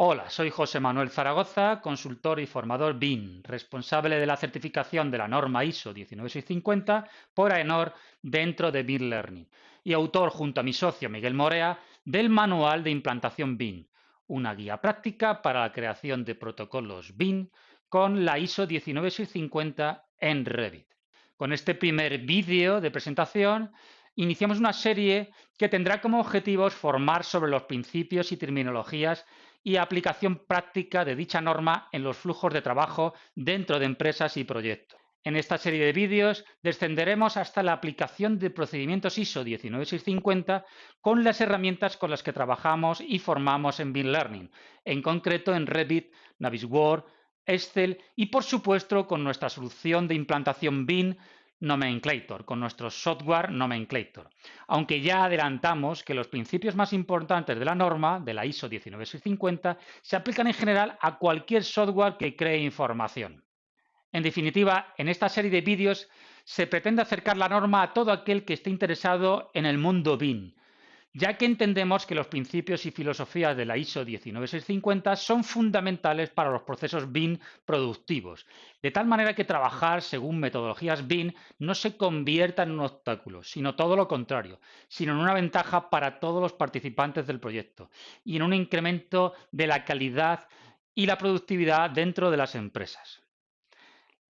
Hola, soy José Manuel Zaragoza, consultor y formador BIM, responsable de la certificación de la norma ISO 19650 por AENOR dentro de BIM Learning y autor junto a mi socio Miguel Morea del Manual de Implantación BIM, una guía práctica para la creación de protocolos BIM con la ISO 19650 en Revit. Con este primer vídeo de presentación iniciamos una serie que tendrá como objetivos formar sobre los principios y terminologías y aplicación práctica de dicha norma en los flujos de trabajo dentro de empresas y proyectos. En esta serie de vídeos descenderemos hasta la aplicación de procedimientos ISO 19650 con las herramientas con las que trabajamos y formamos en BIM Learning, en concreto en Revit, Navisworks, Excel y, por supuesto, con nuestra solución de implantación BIM Nomenclator, con nuestro software Nomenclator. Aunque ya adelantamos que los principios más importantes de la norma, de la ISO 19650, se aplican en general a cualquier software que cree información. En definitiva, en esta serie de vídeos se pretende acercar la norma a todo aquel que esté interesado en el mundo BIM, ya que entendemos que los principios y filosofías de la ISO 19650 son fundamentales para los procesos BIM productivos, de tal manera que trabajar según metodologías BIM no se convierta en un obstáculo, sino todo lo contrario, sino en una ventaja para todos los participantes del proyecto y en un incremento de la calidad y la productividad dentro de las empresas.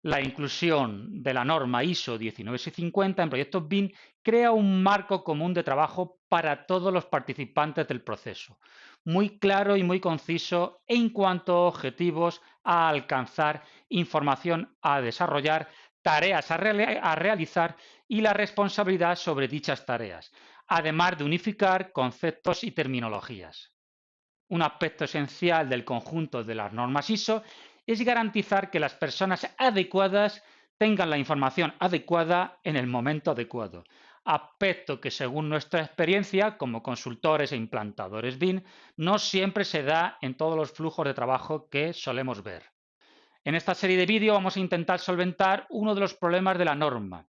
La inclusión de la norma ISO 19650 en proyectos BIM crea un marco común de trabajo para todos los participantes del proceso, muy claro y muy conciso en cuanto a objetivos a alcanzar, información a desarrollar, tareas a realizar y la responsabilidad sobre dichas tareas, además de unificar conceptos y terminologías. Un aspecto esencial del conjunto de las normas ISO es garantizar que las personas adecuadas tengan la información adecuada en el momento adecuado, aspecto que, según nuestra experiencia como consultores e implantadores BIM, no siempre se da en todos los flujos de trabajo que solemos ver. En esta serie de vídeos vamos a intentar solventar uno de los problemas de la norma,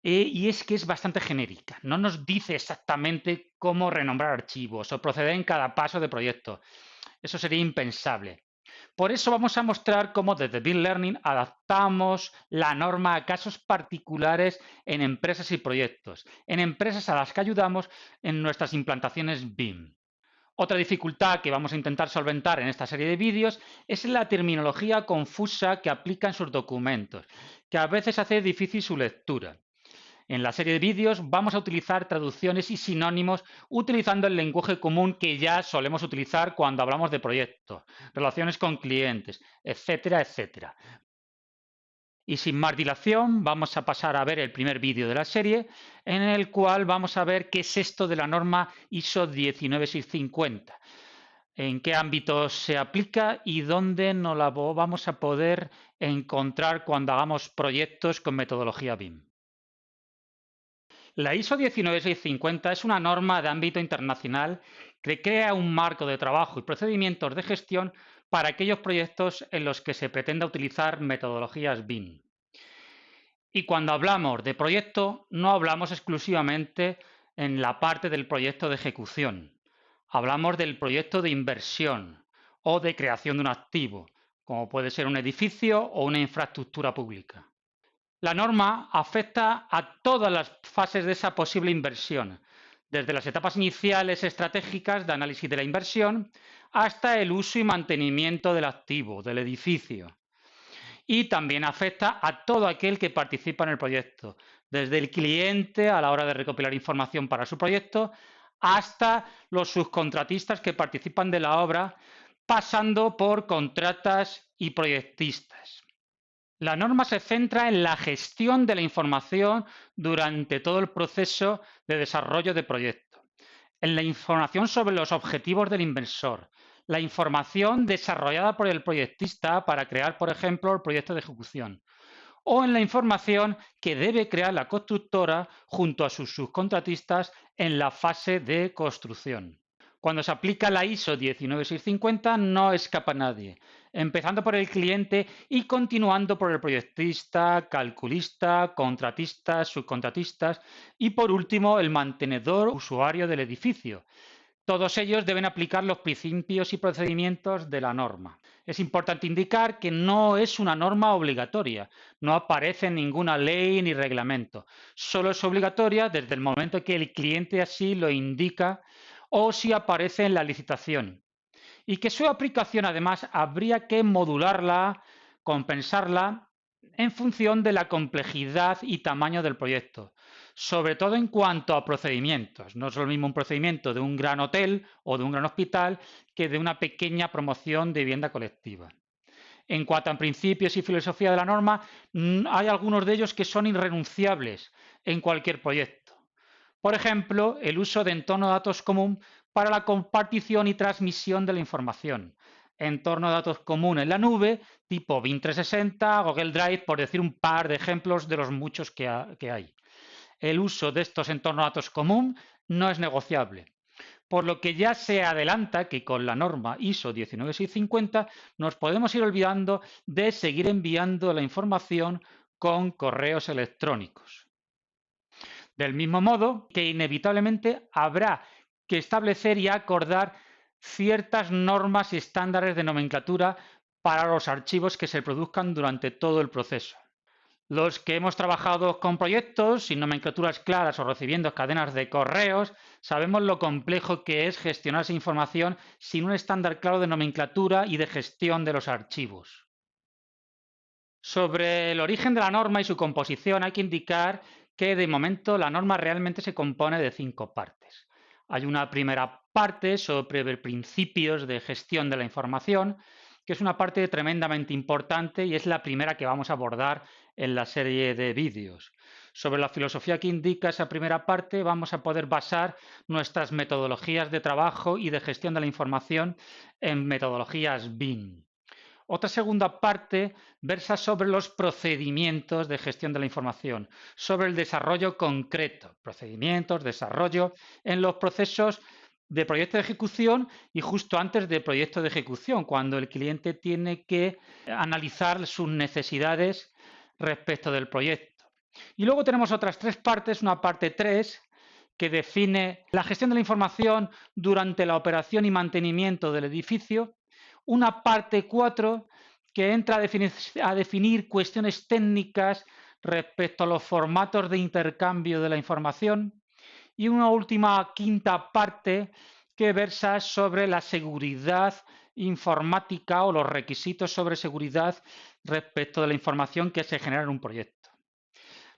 y es que es bastante genérica. No nos dice exactamente cómo renombrar archivos o proceder en cada paso de proyecto. Eso sería impensable. Por eso vamos a mostrar cómo desde BIM Learning adaptamos la norma a casos particulares en empresas y proyectos, en empresas a las que ayudamos en nuestras implantaciones BIM. Otra dificultad que vamos a intentar solventar en esta serie de vídeos es la terminología confusa que aplican sus documentos, que a veces hace difícil su lectura. En la serie de vídeos vamos a utilizar traducciones y sinónimos utilizando el lenguaje común que ya solemos utilizar cuando hablamos de proyectos, relaciones con clientes, etcétera, etcétera. Y sin más dilación, vamos a pasar a ver el primer vídeo de la serie, en el cual vamos a ver qué es esto de la norma ISO 19650, en qué ámbitos se aplica y dónde nos la vamos a poder encontrar cuando hagamos proyectos con metodología BIM. La ISO 19650 es una norma de ámbito internacional que crea un marco de trabajo y procedimientos de gestión para aquellos proyectos en los que se pretenda utilizar metodologías BIM. Y cuando hablamos de proyecto, no hablamos exclusivamente en la parte del proyecto de ejecución. Hablamos del proyecto de inversión o de creación de un activo, como puede ser un edificio o una infraestructura pública. La norma afecta a todas las fases de esa posible inversión, desde las etapas iniciales estratégicas de análisis de la inversión hasta el uso y mantenimiento del activo, del edificio. Y también afecta a todo aquel que participa en el proyecto, desde el cliente a la hora de recopilar información para su proyecto hasta los subcontratistas que participan de la obra, pasando por contratas y proyectistas. La norma se centra en la gestión de la información durante todo el proceso de desarrollo de proyecto, en la información sobre los objetivos del inversor, la información desarrollada por el proyectista para crear, por ejemplo, el proyecto de ejecución, o en la información que debe crear la constructora junto a sus subcontratistas en la fase de construcción. Cuando se aplica la ISO 19650 no escapa nadie, empezando por el cliente y continuando por el proyectista, calculista, contratistas, subcontratistas y por último el mantenedor usuario del edificio. Todos ellos deben aplicar los principios y procedimientos de la norma. Es importante indicar que no es una norma obligatoria, no aparece en ninguna ley ni reglamento. Solo es obligatoria desde el momento que el cliente así lo indica o si aparece en la licitación. Y que su aplicación, además, habría que modularla, compensarla en función de la complejidad y tamaño del proyecto, sobre todo en cuanto a procedimientos. No es lo mismo un procedimiento de un gran hotel o de un gran hospital que de una pequeña promoción de vivienda colectiva. En cuanto a principios y filosofía de la norma, hay algunos de ellos que son irrenunciables en cualquier proyecto. Por ejemplo, el uso de entorno de datos común para la compartición y transmisión de la información. Entorno de datos común en la nube, tipo BIM 360, Google Drive, por decir un par de ejemplos de los muchos que hay. El uso de estos entornos de datos común no es negociable, por lo que ya se adelanta que con la norma ISO 19650 nos podemos ir olvidando de seguir enviando la información con correos electrónicos. Del mismo modo que inevitablemente habrá que establecer y acordar ciertas normas y estándares de nomenclatura para los archivos que se produzcan durante todo el proceso. Los que hemos trabajado con proyectos sin nomenclaturas claras o recibiendo cadenas de correos, sabemos lo complejo que es gestionar esa información sin un estándar claro de nomenclatura y de gestión de los archivos. Sobre el origen de la norma y su composición hay que indicar que de momento la norma realmente se compone de 5 partes. Hay una primera parte sobre principios de gestión de la información, que es una parte tremendamente importante y es la primera que vamos a abordar en la serie de vídeos. Sobre la filosofía que indica esa primera parte vamos a poder basar nuestras metodologías de trabajo y de gestión de la información en metodologías BIM. Otra segunda parte versa sobre los procedimientos de gestión de la información, sobre el desarrollo concreto, procedimientos, desarrollo en los procesos de proyecto de ejecución y justo antes del proyecto de ejecución, cuando el cliente tiene que analizar sus necesidades respecto del proyecto. Y luego tenemos otras 3 partes, una parte 3 que define la gestión de la información durante la operación y mantenimiento del edificio, una parte 4 que entra a definir cuestiones técnicas respecto a los formatos de intercambio de la información y una última quinta parte que versa sobre la seguridad informática o los requisitos sobre seguridad respecto de la información que se genera en un proyecto.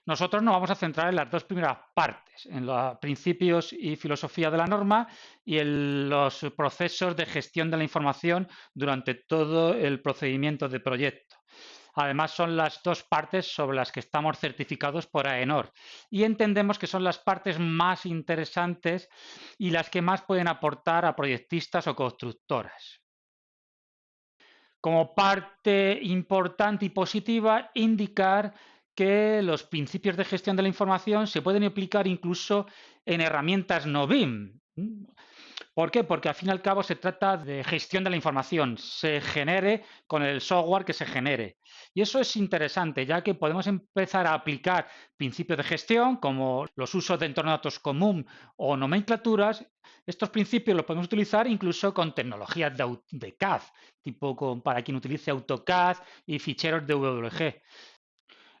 Nosotros nos vamos a centrar en las 2 primeras partes, en los principios y filosofía de la norma y en los procesos de gestión de la información durante todo el procedimiento de proyecto. Además, son las 2 partes sobre las que estamos certificados por AENOR y entendemos que son las partes más interesantes y las que más pueden aportar a proyectistas o constructoras. Como parte importante y positiva, indicar que los principios de gestión de la información se pueden aplicar incluso en herramientas no BIM. ¿Por qué? Porque al fin y al cabo se trata de gestión de la información, se genere con el software que se genere. Y eso es interesante, ya que podemos empezar a aplicar principios de gestión, como los usos de entorno de datos común o nomenclaturas. Estos principios los podemos utilizar incluso con tecnologías de CAD, tipo para quien utilice AutoCAD y ficheros de WG.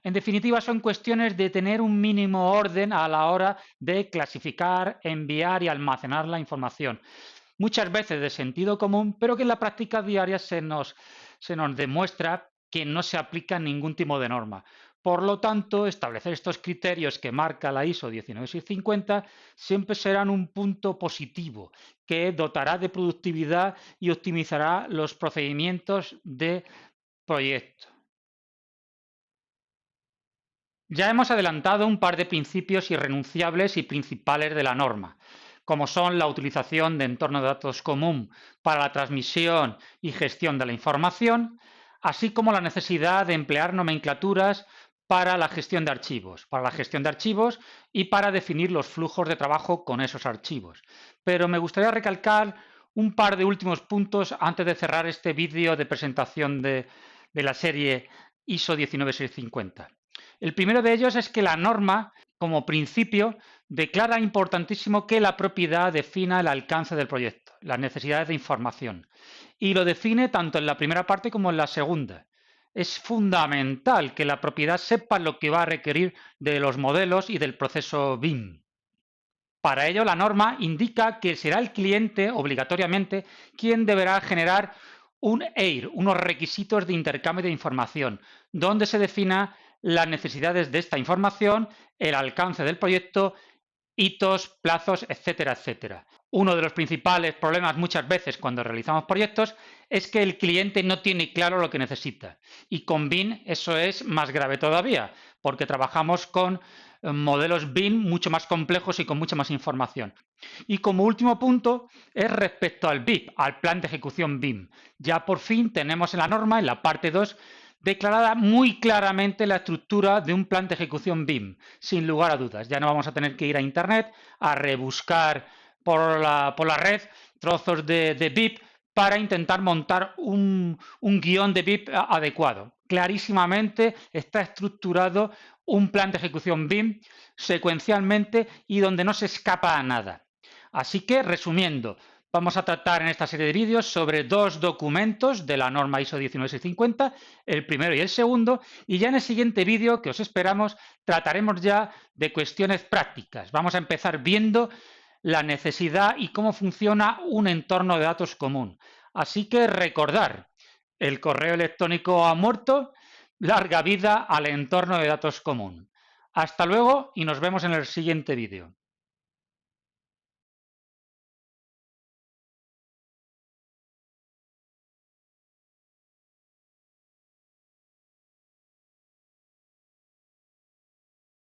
En definitiva, son cuestiones de tener un mínimo orden a la hora de clasificar, enviar y almacenar la información. Muchas veces de sentido común, pero que en la práctica diaria se nos demuestra que no se aplica ningún tipo de norma. Por lo tanto, establecer estos criterios que marca la ISO 19650 siempre serán un punto positivo que dotará de productividad y optimizará los procedimientos de proyecto. Ya hemos adelantado un par de principios irrenunciables y principales de la norma, como son la utilización de entorno de datos común para la transmisión y gestión de la información, así como la necesidad de emplear nomenclaturas para la gestión de archivos, y para definir los flujos de trabajo con esos archivos. Pero me gustaría recalcar un par de últimos puntos antes de cerrar este vídeo de presentación de la serie ISO 19650. El primero de ellos es que la norma como principio, declara importantísimo que la propiedad defina el alcance del proyecto, las necesidades de información, y lo define tanto en la primera parte como en la segunda. Es fundamental que la propiedad sepa lo que va a requerir de los modelos y del proceso BIM. Para ello, la norma indica que será el cliente, obligatoriamente, quien deberá generar un EIR, unos requisitos de intercambio de información, donde se defina las necesidades de esta información, el alcance del proyecto, hitos, plazos, etcétera, etcétera. Uno de los principales problemas muchas veces cuando realizamos proyectos es que el cliente no tiene claro lo que necesita. Y con BIM eso es más grave todavía, porque trabajamos con modelos BIM mucho más complejos y con mucha más información. Y como último punto es respecto al BIP, al plan de ejecución BIM. Ya por fin tenemos en la norma, en la parte 2, declarada muy claramente la estructura de un plan de ejecución BIM, sin lugar a dudas. Ya no vamos a tener que ir a Internet a rebuscar por la red trozos de BIP para intentar montar un guión de BIP adecuado. Clarísimamente está estructurado un plan de ejecución BIM secuencialmente y donde no se escapa a nada. Así que, resumiendo, vamos a tratar en esta serie de vídeos sobre dos documentos de la norma ISO 19650, el primero y el segundo, y ya en el siguiente vídeo que os esperamos trataremos ya de cuestiones prácticas. Vamos a empezar viendo la necesidad y cómo funciona un entorno de datos común. Así que recordar, el correo electrónico ha muerto, larga vida al entorno de datos común. Hasta luego y nos vemos en el siguiente vídeo.